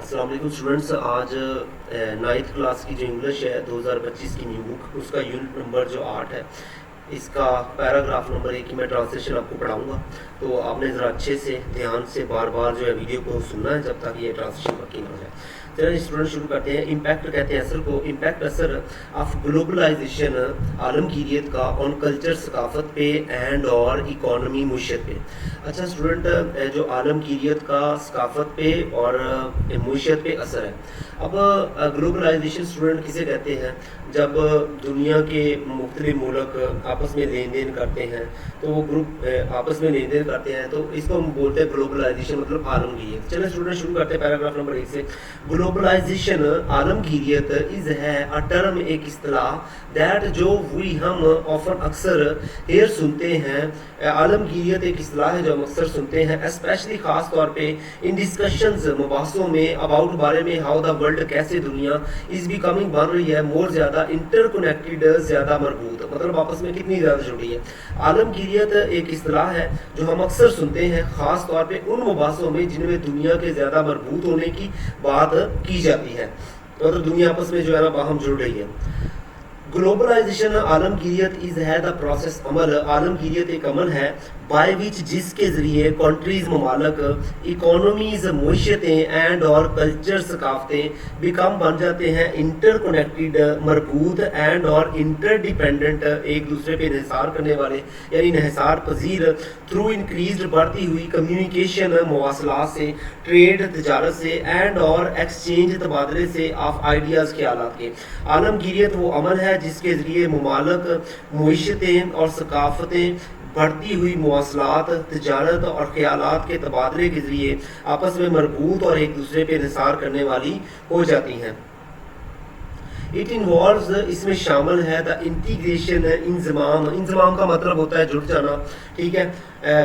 السلام علیکم اسٹوڈنٹس. آج 9th کلاس کی جو انگلش ہے 2025 کی نیو بک، اس کا یونٹ نمبر جو 8 ہے، اس کا پیراگراف نمبر 1 کی میں ٹرانسلیشن آپ کو پڑھاؤں گا. تو آپ نے ذرا اچھے سے دھیان سے بار بار جو ہے ویڈیو کو سننا ہے جب تک یہ ٹرانسلیشن پکی نہ ہو جائے. چلیں اسٹوڈنٹ شروع کرتے ہیں. امپیکٹ کہتے ہیں اثر کو. امپیکٹ اثر آف گلوبلائزیشن عالمگیریت کا آن کلچر، ثقافت پہ اینڈ اور اکانومی، معیشت پہ. اچھا اسٹوڈنٹ، جو عالمگیریت کا ثقافت پہ اور معیشت پہ اثر ہے. اب گلوبلائزیشن اسٹوڈنٹ کسے کہتے ہیں؟ جب دنیا کے مختلف ملک آپس میں لین دین کرتے ہیں تو وہ گروپ آپس میں لین دین کرتے ہیں تو اس کو ہم بولتے ہیں گلوبلائزیشن، مطلب عالمگیریت. چلیں اسٹوڈنٹ شروع کرتے ہیں پیراگراف نمبر 1 سے. گلوبلائزیشن عالمگیریت از ہے اے ٹرم، ایک اصطلاح دیٹ جو ہم آفن اکثر ہیر سنتے ہیں. عالمگیریت ایک اصطلاح ہے جو ہم اکثر سنتے ہیں، اسپیشلی خاص طور پہ ان ڈسکشنز، مباحثوں میں، اباؤٹ بارے میں، ہاؤ دا ورلڈ، کیسے دنیا از بیکمنگ، بن رہی ہے، مور زیادہ انٹر کنیکٹڈ، زیادہ مربوط، مطلب آپس میں کتنی زیادہ جڑی ہے. عالمگیریت ایک اصطلاح ہے جو ہم اکثر سنتے ہیں، خاص طور پہ ان مباحثوں میں جن میں دنیا کے زیادہ مربوط ہونے کی بات کی جاتی ہے، مطلب دنیا آپس میں جو ہے نا باہم جڑ رہی ہے. گلوبلائزیشن عالمگیریت از ہے دا پروسیس، عمل. عالمگیریت ایک عمل ہے بائی وچ، جس کے ذریعے کنٹریز، ممالک، اکانومیز، معیشتیں، اینڈ اور کلچر، ثقافتیں، بیکم، بن جاتے ہیں، انٹر کنیکٹڈ، مربوط، اینڈ اور انٹر ڈیپینڈنٹ، ایک دوسرے پہ انحصار کرنے والے یعنی انحصار پذیر، تھرو انکریزڈ، بڑھتی ہوئی، کمیونیکیشن، مواصلات سے، ٹریڈ، تجارت سے، اینڈ اور ایکسچینج، تبادلے سے، آف آئیڈیاز، خیالات کے. عالمگیریت وہ عمل ہے جس کے ذریعے ممالک، معیشتیں اور ثقافتیں بڑھتی ہوئی مواصلات، تجارت اور خیالات کے تبادلے کے ذریعے آپس میں مربوط اور ایک دوسرے پہ انحصار کرنے والی ہو جاتی ہیں. اٹ انوالوز، اس میں شامل ہے، دا انٹیگریشن، انضمام. انضمام کا مطلب ہوتا ہے جڑ جانا، ٹھیک ہے،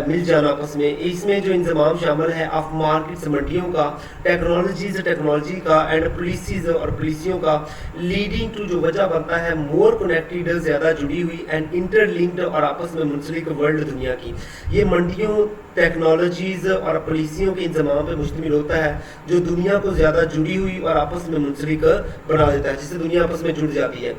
مل جانا آپس میں. اس میں جو انضمام شامل ہے، آف مارکیٹس، منڈیوں کا، ٹیکنالوجیز، ٹیکنالوجی کا، اینڈ پولیسیز، اور پولیسیوں کا، لیڈنگ ٹو، جو وجہ بنتا ہے، مور کنیکٹڈ، زیادہ جڑی ہوئی، اینڈ انٹر لنکڈ، اور آپس میں منسلک، ورلڈ، دنیا کی. یہ منڈیوں، ٹیکنالوجیز اور پالیسیوں کے انضمام پہ مشتمل ہوتا ہے جو دنیا کو زیادہ جڑی ہوئی اور آپس میں منسلک بنا دیتا ہے، جس سے دنیا آپس میں جڑ جاتی ہے.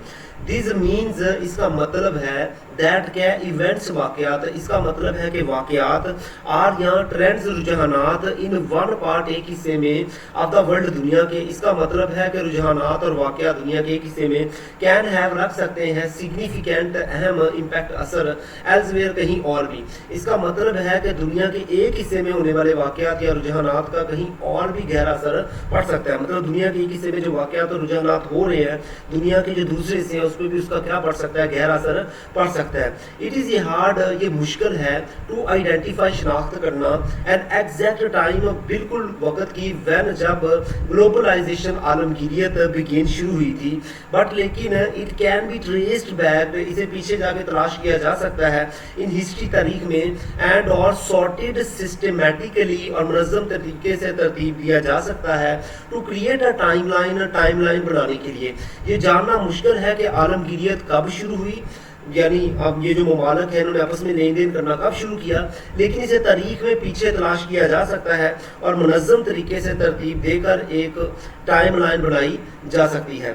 This means، اس کا مطلب ہے، that کیا ایونٹس، واقعات. اس کا مطلب ہے کہ واقعات، آر یا ٹرینڈز، رجحانات، ان ون پارٹ، ایک حصے میں، آف دا ورلڈ، دنیا کے. اس کا مطلب ہے کہ رجحانات اور واقعات دنیا کے ایک حصے میں کین ہیو، رکھ سکتے ہیں، سگنیفیکینٹ، اہم، امپیکٹ، اثر، ایلزویئر، کہیں اور بھی. اس کا مطلب ہے کہ دنیا کے ایک حصے میں ہونے والے واقعات یا رجحانات کا کہیں اور بھی گہرا اثر پڑ سکتا ہے. مطلب دنیا کے ایک حصے میں جو واقعات اور رجحانات ہو رہے ہیں، دنیا کے جو دوسرے حصے ہیں اس پہ بھی اس کا کیا پڑ سکتا ہے، گہرا اثر پڑ سکتا ہے. اٹ از یہ ہارڈ، یہ مشکل ہے، ٹو آئیڈینٹیفائی، شناخت کرنا، این ایگزیکٹ ٹائم، بالکل وقت کی، وین، جب گلوبلائزیشن عالمگیریت بگین، شروع ہوئی تھی. بٹ لیکن it can be traced back, اسے پیچھے جا کے تلاش کیا جا سکتا ہے، ان ہسٹری، تاریخ میں، اینڈ اور سارٹیڈ، سسٹمیٹیکلی، اور منظم طریقے سے ترتیب دیا جا سکتا ہے، to create a timeline, timeline بنانے کے لیے. یہ جاننا مشکل ہے کہ عالمگیریت کب شروع ہوئی، یعنی اب یہ جو ممالک ہیں انہوں نے آپس میں لین دین کرنا کب شروع کیا، لیکن اسے تاریخ میں پیچھے تلاش کیا جا سکتا ہے اور منظم طریقے سے ترتیب دے کر ایک ٹائم لائن بنائی جا سکتی ہے.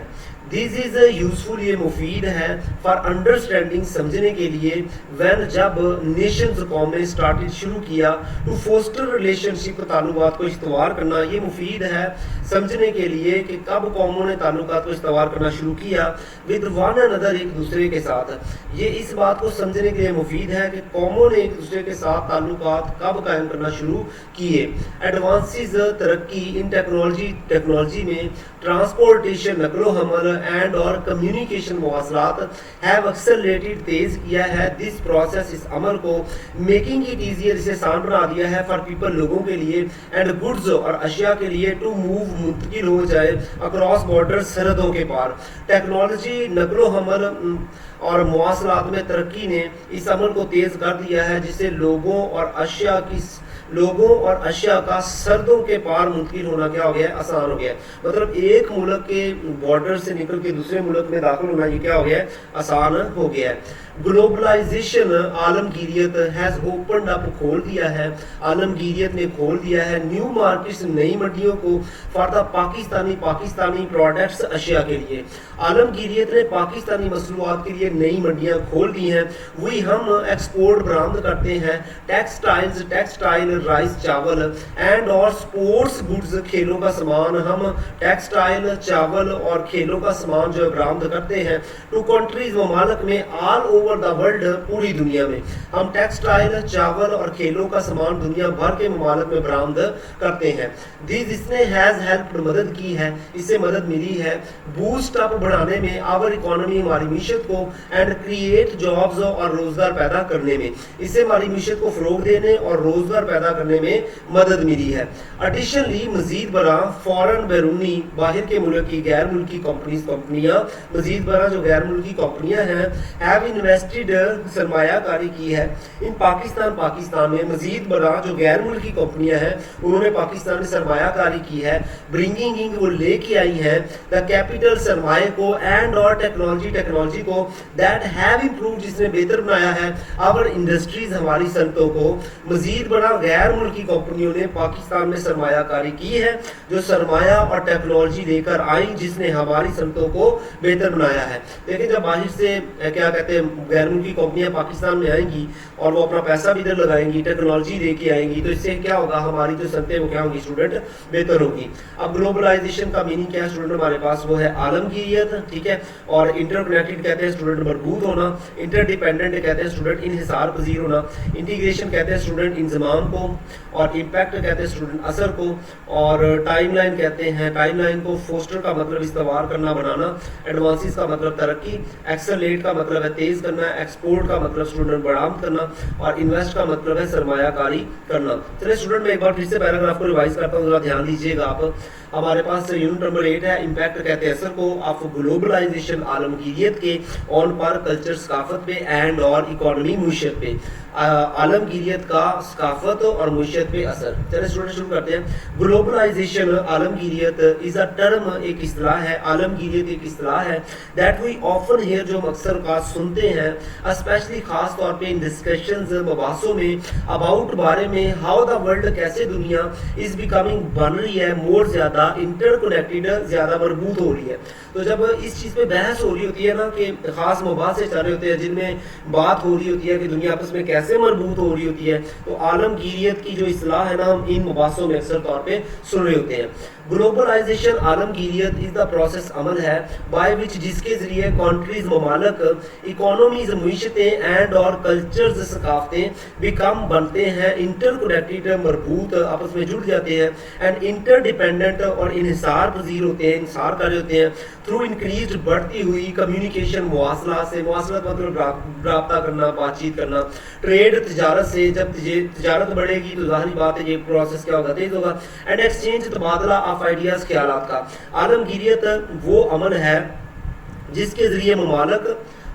دس از یوزفل، یہ مفید ہے، فار انڈرسٹینڈنگ، سمجھنے کے لیے، وین، جب نیشنز، قومیں، اسٹارٹڈ، شروع کیا، ٹو فوسٹر ریلیشن شپ، تعلقات کو استوار کرنا. یہ مفید ہے سمجھنے کے لیے کہ کب قوموں نے تعلقات کو استوار کرنا شروع کیا، ود ون انادر، ایک دوسرے کے ساتھ. یہ اس بات کو سمجھنے کے لیے مفید ہے کہ قوموں نے ایک دوسرے کے ساتھ تعلقات کب قائم کرنا شروع کیے. ایڈوانسز، ترقی، ان ٹیکنالوجی، ٹیکنالوجی میں، ٹرانسپورٹیشن، نقل و حمل، اینڈ اور کمیونیکیشن، مواصلات، ہیو ایکسلریٹڈ، تیز کیا ہے، دس پروسیس، اس عمل کو، میکنگ اٹ ایزیئر، اسے آسان بنا دیا ہے، فار پیپل، لوگوں کے لیے، اینڈ گڈز، اور اشیاء کے لیے، ٹو موو، منتقل ہو جائے، اکراس بارڈر، سرحدوں کے پار. ٹیکنالوجی، نقل و حمل اور مواصلات میں ترقی نے اس عمل کو تیز کر دیا ہے، جس سے لوگوں اور اشیاء کی لوگوں اور اشیاء کا سردوں کے پار منتقل ہونا کیا ہو گیا ہے؟ آسان ہو گیا ہے. مطلب ایک ملک کے بارڈر سے نکل کے دوسرے ملک میں داخل ہونا یہ کیا ہو گیا ہے؟ آسان ہو گیا ہے. گلوبلائزیشن عالمگیریت ہیز اوپنڈ اپ کھول دیا ہے، عالمگیریت نے کھول دیا ہے نیو مارکیٹس نئی منڈیوں کو فار دا پاکستانی پروڈکٹس اشیاء کے لیے. عالمگیریت نے پاکستانی مصنوعات کے لیے نئی منڈیاں کھول دی ہیں. وہی ہم ایکسپورٹ برآمد کرتے ہیں ٹیکسٹائل رائس چاول اینڈ اور سپورٹس گڈز کھیلوں کا سامان. ہم ٹیکسٹائل چاول اور کھیلوں کا سامان جو برآمد کرتے ہیں ٹو کنٹریز ممالک میں آل اوور دا ورلڈ پوری دنیا میں. ہم ٹیکسٹائل چاول اور کھیلوں کا سامان دنیا بھر کے ممالک میں برآمد کرتے ہیں. اس نے ہیز ہیلپ مدد کی ہے، اس سے مدد ملی ہے بوسٹ اپ بڑھانے میں آور اکانومی ہماری معیشت کو اینڈ کریٹ جابز اور روزگار پیدا کرنے میں. اس سے ہماری معیشت کو فروغ دینے اور روزگار پیدا کرنے میں مدد ملی ہے. ایڈیشنلی مزید برآں فورن بیرونی باہر کے ملک کی غیر ملکی کمپنیاں مزید برآں جو غیر ملکی کمپنیاں ہیں ہیو انویسٹڈ سرمایہ کاری کی ہے ان پاکستان میں. مزید برآں جو غیر ملکی کمپنیاں ہیں انہوں نے پاکستان میں سرمایہ کاری کی ہے. برنگنگ وہ لے کے آئی ہیں دا کیپیٹل سرمایہ کو اینڈ اور ٹیکنالوجی کو دیٹ ہیو امپرووڈ جس نے بہتر بنایا ہے آور انڈسٹریز ہماری صنعتوں کو. مزید برآں غیر ملکی کمپنیوں نے پاکستان میں سرمایہ کاری کی ہے جو سرمایہ اور ٹیکنالوجی لے کر آئیں جس نے ہماری صنعتوں کو بہتر بنایا ہے. لیکن جب باہر سے کیا کہتے ہیں غیر ملکی کمپنیاں پاکستان میں آئیں گی اور وہ اپنا پیسہ بھی ادھر لگائیں گی ٹیکنالوجی لے کے آئیں گی تو اس سے کیا ہوگا ہماری جو صنعتیں وہ کیا ہوں گی اسٹوڈنٹ بہتر ہوگی. اب گلوبلائزیشن کا میننگ کیا ہے اسٹوڈنٹ ہمارے پاس وہ ہے عالمگیریت. ٹھیک ہے. اور انٹر کنیکٹڈ کہتے ہیں اسٹوڈنٹ مربوط ہونا. انٹر ڈیپینڈنٹ کہتے ہیں اسٹوڈنٹ انحصار پذیر ہونا. انٹیگریشن کہتے ہیں اسٹوڈنٹ انضمام کو. اور امپیکٹ کہتے ہیں اسٹوڈنٹ اثر کو. اور ٹائم لائن کہتے ہیں ٹائم لائن کو. فوسٹر کا مطلب استوار کرنا بنانا. ایڈوانسز کا مطلب ترقی. ایکسلریٹ کا مطلب ہے تیز کرنا. ایکسپورٹ کا مطلب اسٹوڈنٹ برآمد کرنا. اور انویسٹ کا مطلب ہے سرمایہ کاری کرنا. چلے اسٹوڈنٹ میں ایک بار پھر سے پیراگراف کو ریوائز کرتا ہوں ذرا دھیان دیجیے گا آپ. ہمارے پاس یونٹ نمبر 8 ہے امپیکٹ کہتے ہیں اثر کو آف گلوبلائزیشن عالمگیریت کے آن پر کلچر ثقافت پہ اینڈ اور اکانومی معیشت پہ. عالمگیریت کا ثقافت اور معیشت پہ اثر. چلے اسٹوڈنٹ شروع کرتے ہیں. گلوبلائزیشن عالمگیریت از اے ٹرم ایک اصطلاح ہے. عالمگیریت ایک اصطلاح ہے دیٹ وی آفن ہیئر جو ہم اکثر اوقات سنتے ہیں اسپیشلی خاص طور پہ ان ڈسکشنز مباحثوں میں اباؤٹ بارے میں ہاؤ دا ورلڈ کیسے دنیا از بیکمنگ بن رہی ہے مور زیادہ انٹر کنیکٹڈ زیادہ مربوط ہو رہی ہے. تو جب اس چیز پہ بحث ہو رہی ہوتی ہے نا کہ خاص مباحثے چل رہے ہوتے ہیں جن میں بات ہو رہی ہوتی ہے کہ دنیا آپس میں کیسے مربوط ہو رہی ہوتی ہے تو عالمگیریت کی جو اصطلاح ہے نا ہم ان مباحثوں میں اکثر طور پہ سن رہے ہوتے ہیں. گلوبلائزیشن عالمگیریت از دا پروسیس عمل ہے بائی وچ جس کے ذریعے کنٹریز ممالک اکانومیز معیشتیں اینڈ اور کلچرز ثقافتیں بیکم بنتے ہیں انٹر کنیکٹڈ مربوط آپس میں جڑ جاتے ہیں اینڈ انٹر ڈیپینڈنٹ اور انحصار پذیر ہوتے ہیں انحصار کر ہوتے ہیں تھرو انکریزڈ بڑھتی ہوئی کمیونیکیشن مواصلات سے. مواصلات مطلب رابطہ کرنا بات چیت کرنا. ٹریڈ تجارت سے جب تجارت بڑھے گی تو ظاہری بات ہے یہ پروسیس کیا ہوگا تیز ہوگا. اینڈ ایکسچینج تبادلہ آف آئیڈیاز خیالات کا. عالمگیریت وہ عمل ہے جس کے ذریعے ممالک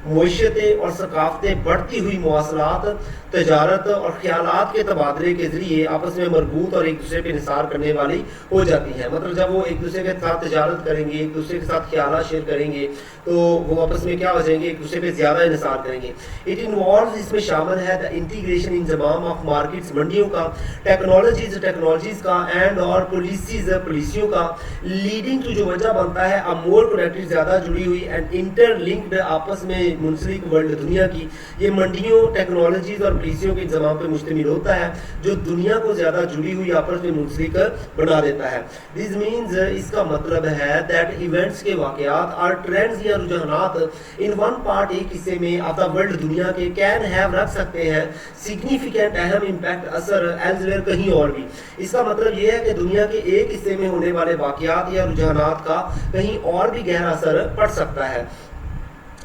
معیشتیں اور ثقافتیں بڑھتی ہوئی مواصلات تجارت اور خیالات کے تبادلے کے ذریعے آپس میں مربوط اور ایک دوسرے پہ انحصار کرنے والی ہو جاتی ہیں. مطلب جب وہ ایک دوسرے کے ساتھ تجارت کریں گے ایک دوسرے کے ساتھ خیالات شیئر کریں گے تو وہ آپس میں کیا ہو جائیں گے ایک دوسرے پہ زیادہ انحصار کریں گے. اٹ انوالوز اس میں شامل ہے the integration Inzamam of markets منڈیوں کا. ٹیکنالوجیز کا اینڈ اور پالیسیوں کا. لیڈنگ ٹو جو وجہ بنتا ہے مور کنیکٹڈ زیادہ جڑی ہوئی اینڈ انٹر لنکڈ آپس میں منسلک ورلڈ دنیا کی. یہ منڈیوں ٹیکنالوجیز اور پالیسیوں کے انضمام پہ مشتمل ہوتا ہے جو دنیا کو زیادہ جڑی ہوئی آپس میں منسلک بنا دیتا ہے. دس مینز اس کا مطلب ہے دیٹ ایونٹس کے واقعات اور ٹرینڈز یا رجحانات ان ون پارٹ ایک حصے میں آف دا ورلڈ دنیا کے کین ہیو رکھ سکتے ہیں سگنیفیکینٹ اہم امپیکٹ اثر ایلزویئر کہیں اور بھی. اس کا مطلب یہ ہے کہ دنیا کے ایک حصے میں ہونے والے واقعات یا رجحانات کا کہیں اور بھی گہرا اثر پڑ سکتا ہے.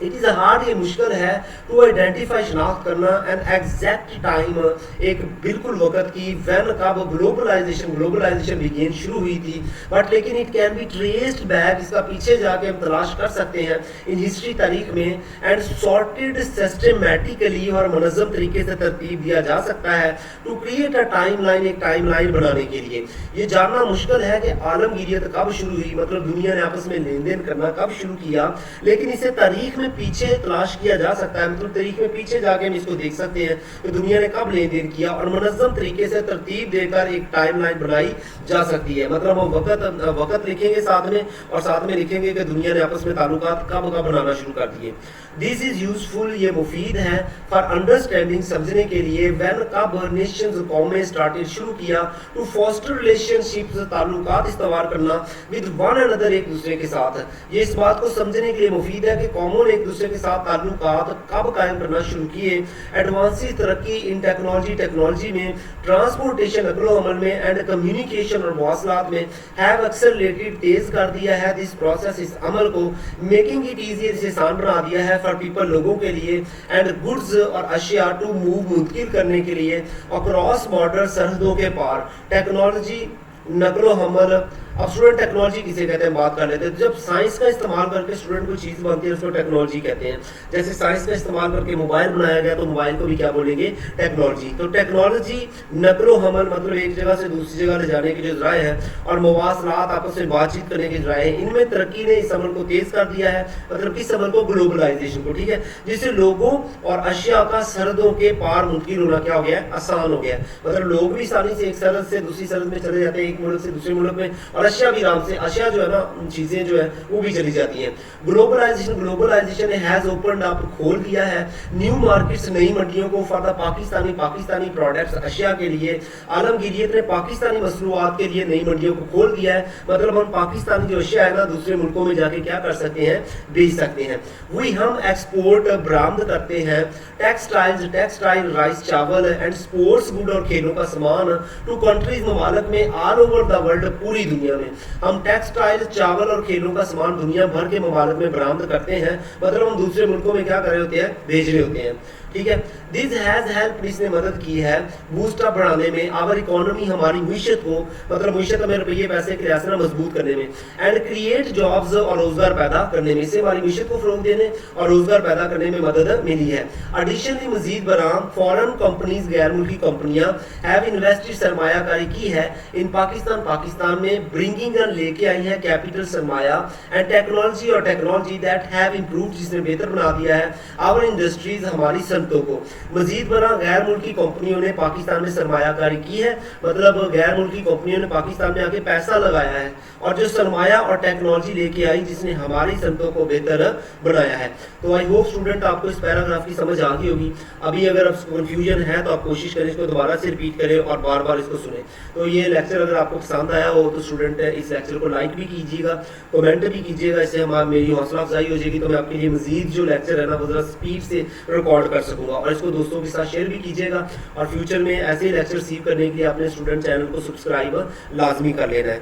اٹ از اے ہارڈ، یہ مشکل ہے ٹو آئیڈینٹیفائی، شناخت کرنا این ایگزیکٹ ٹائم، ایک بالکل وقت کی، وین کب گلوبلائزیشن بگین شروع ہوئی تھی، بٹ لیکن it can be traced back, اس کا پیچھے جا کے ہم تلاش کر سکتے ہیں ان ہسٹری، تاریخ میں، اینڈ سارٹیڈ سسٹمیٹیکلی، اور منظم طریقے سے ترتیب دیا جا سکتا ہے to create a timeline, ایک ٹائم لائن بنانے کے لیے۔ یہ جاننا مشکل ہے کہ عالمگیریت کب شروع ہوئی، مطلب دنیا نے آپس میں لین دین کرنا کب شروع کیا، لیکن اسے تاریخ میں پیچھے تلاش کیا جا سکتا ہے، مطلب تاریخ میں پیچھے جا کے ہم اس کو دیکھ سکتے ہیں کہ دنیا نے کب لین دین کیا، اور منظم طریقے سے ترتیب دے کر ایک ٹائم لائن بنائی جا سکتی ہے۔ مطلب ہم وقت لکھیں گے ساتھ میں، اور ساتھ میں لکھیں گے کہ دنیا نے آپس میں تعلقات کب بنانا شروع کر دیے۔ دس از یوزفل، یہ مفید ہے، فار انڈرسٹینڈنگ، سمجھنے کے لیے، وین کب نیشنز، قومیں، اسٹارٹیڈ، شروع کیا، ٹو فاسٹر ریلیشن شپس، تعلقات استوار کرنا، ود ون اندر، ایک دوسرے کے ساتھ۔ یہ اس بات کو سمجھنے کے لیے مفید ہے کہ قوموں نے ایک دوسرے کے ساتھ تعلقات کب قائم کرنا شروع کیے۔ ایڈوانسی، ترقی ان ٹیکنالوجی میں، ٹرانسپورٹیشن، نقل و حمل میں، اینڈ کمیونیکیشن، اور مواصلات میں، ہیو ایکسلریٹڈ، تیز کر دیا ہے، دس پروسیس، اس عمل کو، میکنگ اٹ ایزی، اسے آسان بنا دیا ہے، فار پیپل، لوگوں کے لیے، اینڈ گڈز، اور اشیاء، ٹو موو، منتقل کرنے کے لیے، اکراس بارڈر، سرحدوں کے پار، ٹیکنالوجی، نقل و حمل۔ اب اسٹوڈنٹ ٹیکنالوجی کسے کہتے ہیں بات کر لیتے ہیں۔ جب سائنس کا استعمال کر کے اسٹوڈنٹ کوئی چیز بنتی ہے اس کو ٹیکنالوجی کہتے ہیں۔ جیسے سائنس کا استعمال کر کے موبائل بنایا گیا تو موبائل کو بھی کیا بولیں گے؟ ٹیکنالوجی۔ تو ٹیکنالوجی، نقل و حمل، مطلب ایک جگہ سے دوسری جگہ لے جانے کے جو ذرائع ہیں، اور مواصلات، آپس میں بات چیت کرنے کے ذرائع ہیں، ان میں ترقی نے اس عمل کو تیز کر دیا ہے، مطلب کس عمل کو؟ گلوبلائزیشن کو، ٹھیک ہے، جس سے لوگوں اور اشیاء کا سرحدوں کے پار منتقل ہونا کیا ہو گیا ہے؟ آسان ہو گیا ہے۔ مطلب لوگ بھی آسانی سے ایک سرحد سے دوسری سرحد میں چلے جاتے ہیں، ایک ملک سے دوسرے ملک میں، اور اشیاء بھی آرام سے، اشیاء جو ہے نا، چیزیں جو ہے وہ بھی چلی جاتی ہیں۔ گلوبلائزیشن ہیز اوپنڈ اپ، کھول دیا ہے، نیو مارکیٹس، نئی منڈیوں کو، فار دا پاکستانی پروڈکٹس، اشیاء کے لیے۔ عالمگیریت نے پاکستانی مصنوعات کے لیے نئی منڈیوں کو کھول دیا ہے، مطلب ہم پاکستانی جو اشیاء ہے نا دوسرے ملکوں میں جا کے کیا کر سکتے ہیں؟ بیچ سکتے ہیں۔ ہم ایکسپورٹ، برآمد کرتے ہیں، ٹیکسٹائل، رائس، چاول، اینڈ اسپورٹس گڈ، اور کھیلوں کا سامان، ٹو کنٹریز، ممالک میں، آل اوور دا ورلڈ، پوری دنیا میں۔ ہم ٹیکسٹائل، چاول اور کھیلوں کا سامان دنیا بھر کے ممالک میں برآمد کرتے ہیں، مطلب ہم دوسرے ملکوں میں کیا کر رہے ہوتے ہیں؟ بھیج رہے ہوتے ہیں، ٹھیک ہے۔ دس ہیز ہیلپ، اس نے مدد کی ہے، بوسٹ اپ، بڑھانے میں، آور اکانومی، ہماری معیشت کو، مطلب معیشت ہمیں روپیے پیسے کے لحاظ سے مضبوط کرنے میں، اینڈ کریٹ جابز، اور روزگار پیدا کرنے میں، اس سے ہماری معیشت کو فروغ دینے اور روزگار پیدا کرنے میں مدد ملی ہے۔ ایڈیشنلی، مزید برآں، فارن کمپنیز، غیر ملکی کمپنیاں، ہیو انویسٹڈ، سرمایہ کاری کی ہے، ان پاکستان میں، برنگنگ، لے کے آئی ہے، کیپٹل، سرمایہ، اینڈ ٹیکنالوجی، اور ٹیکنالوجی، دیٹ ہیو امپرووڈ، جس نے بہتر بنا دیا ہے، آور انڈسٹریز، ہماری صنعتوں کو۔ مزید برآں، غیر ملکی کمپنیوں نے پاکستان میں سرمایہ کاری کی ہے، مطلب غیر ملکی کمپنیوں نے پاکستان میں آ کے پیسہ لگایا ہے، اور جو سرمایہ اور ٹیکنالوجی لے کے آئی جس نے ہماری صنعتوں کو بہتر بنایا ہے۔ تو آئی ہوپ اسٹوڈنٹ آپ کو اس پیراگراف کی سمجھ آ گئی ہوگی۔ ابھی اگر کنفیوژن ہے تو آپ کوشش کریں اس کو دوبارہ سے ریپیٹ کریں اور بار بار اس کو سنیں۔ تو یہ لیکچر اگر آپ کو پسند آیا ہو تو اسٹوڈنٹ اس لیکچر کو لائک بھی کیجیے گا، کمنٹ بھی کیجیے گا، اس سے میری حوصلہ افزائی ہو جائے گی، تو میں آپ کے لیے مزید جو لیکچر ہے نا وہ ذرا اسپیڈ سے ریکارڈ کر سکوں گا، اور اس کو دوستوں کے ساتھ شیئر بھی کیجیے گا، اور فیوچر میں ایسے لیکچر ریسیو کرنے کے لیے اپنے اسٹوڈنٹ چینل کو سبسکرائب لازمی کر لینا ہے۔